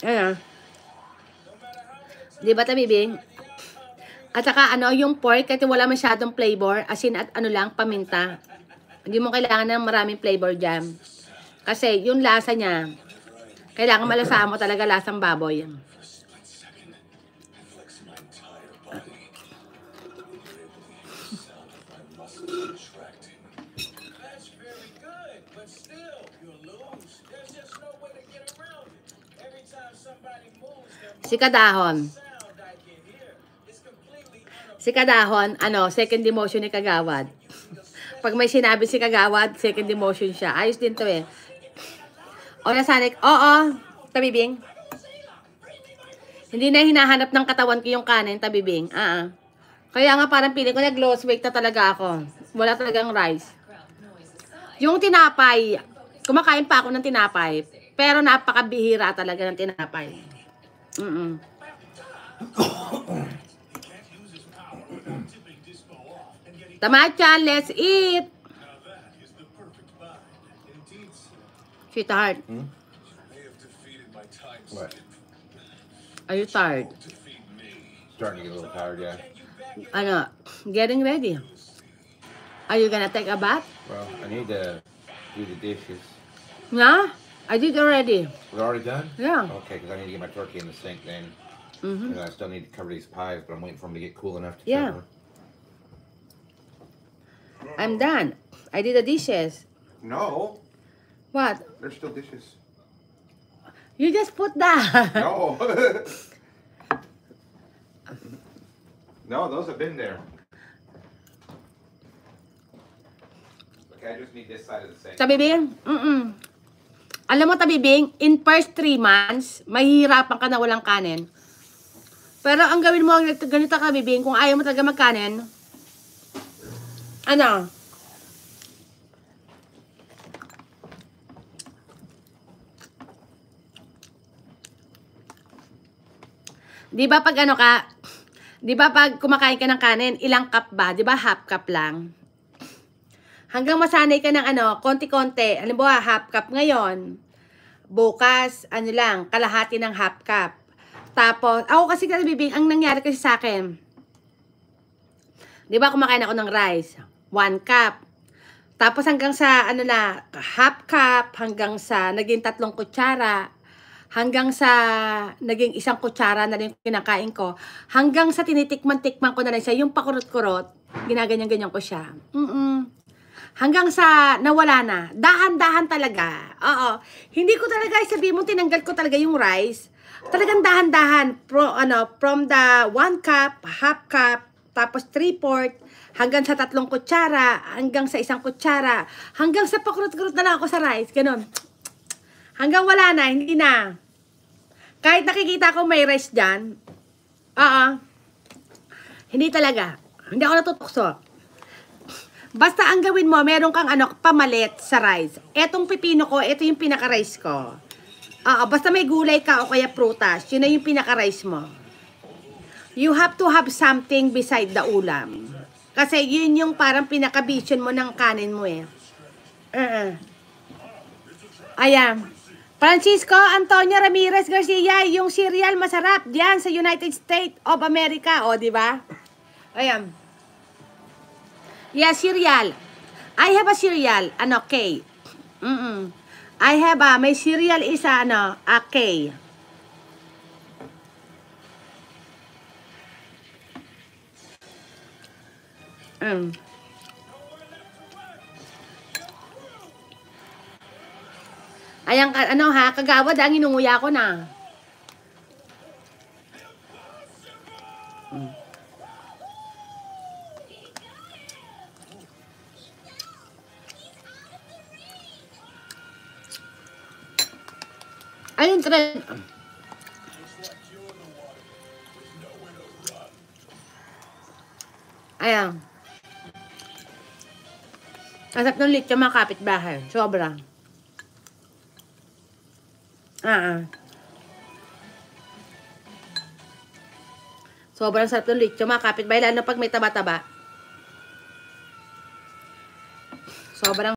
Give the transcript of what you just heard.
Ayan. Di ba, tabibing? At saka, ano, yung pork, kasi wala masyadong flavor, asin at ano lang, paminta. Hindi mo kailangan ng maraming flavor dyan. Kasi, yung lasa niya, kailangan malasahan mo talaga lasang baboy. Si Kadahon. Si Kadahon, ano, second demotion ni Kagawad. Pag may sinabi si Kagawad, second demotion siya. Ayos din to eh. O, nasanik. Oo, tabibing. Hindi na hinahanap ng katawan ko yung kanin, tabibing. Kaya nga parang piling ko nag-lost weight na talaga ako. Wala talagang rice. Yung tinapay, kumakain pa ako ng tinapay. Pero napakabihira talaga ng tinapay. Tamachan, let's eat! Sweetheart. What? Are you tired? Starting to get a little tired, yeah. Ano, getting ready. Are you gonna take a bath? Well, I need to do the dishes. Yeah, I did already. We're already done? Yeah. Okay, because I need to get my turkey in the sink then. Mm-hmm. And I still need to cover these pies, but I'm waiting for them to get cool enough to Yeah. cover. I'm done. I did the dishes. No, What? there's still dishes. You just put that. No. No, those have been there. Okay, I just need this side of the sink. Tabibing? Alam mo, tabibing, in first 3 months, mahihirapan ka na walang kanin. Pero ang gawin mo, ganito ka, bibing, kung ayaw mo talaga magkanin, ano? Di ba pag ano ka, di ba pag kumakain ka ng kanin, ilang cup ba? Di ba half cup lang? Hanggang masanay ka ng ano, konti-konti. Halimbawa, half cup ngayon. Bukas, ano lang, kalahati ng half cup. Tapos, ako kasi bibing, ang nangyari kasi sa akin, di ba kumakain ako ng rice? 1 cup. Tapos hanggang sa, ano na, half cup, hanggang sa naging 3 kutsara, hanggang sa naging 1 kutsara na rin kinakain ko, hanggang sa tinitikman-tikman ko na rin siya, yung pakurot-kurot, ginaganyan-ganyan ko siya. Hanggang sa nawala na. Dahan-dahan talaga. Oo. Hindi ko talaga sabihin mo, tinanggal ko talaga yung rice. Talagang dahan-dahan. From the 1 cup, half cup, tapos 3/4, hanggang sa 3 kutsara, hanggang sa 1 kutsara, hanggang sa pakurot-kurot na lang ako sa rice. Ganon. Hanggang wala na, hindi na. Kahit nakikita ko may rice dyan, hindi talaga. Hindi ako natutukso. Basta ang gawin mo, meron kang pamalit sa rice. Etong pipino ko, ito yung pinaka-rice ko. Basta may gulay ka o kaya prutas, yun na yung pinaka-rice mo. You have to have something beside the ulam. Kasi yun yung parang pinaka-vision mo ng kanin mo eh. Ayan. Francisco Antonio Ramirez Garcia, yung cereal masarap diyan sa United States of America. O, di ba? Ayan. Yeah, cereal. I have a cereal, K. I have my cereal is a K. Ayan, kagawad, ang inunguya ko na. Ayun, trend. Ayan. Asap ng lechon mga kapitbahay. Sobra. Sobrang sarap ng lechon mga kapitbahay. Lalo pag may taba-taba. Sobrang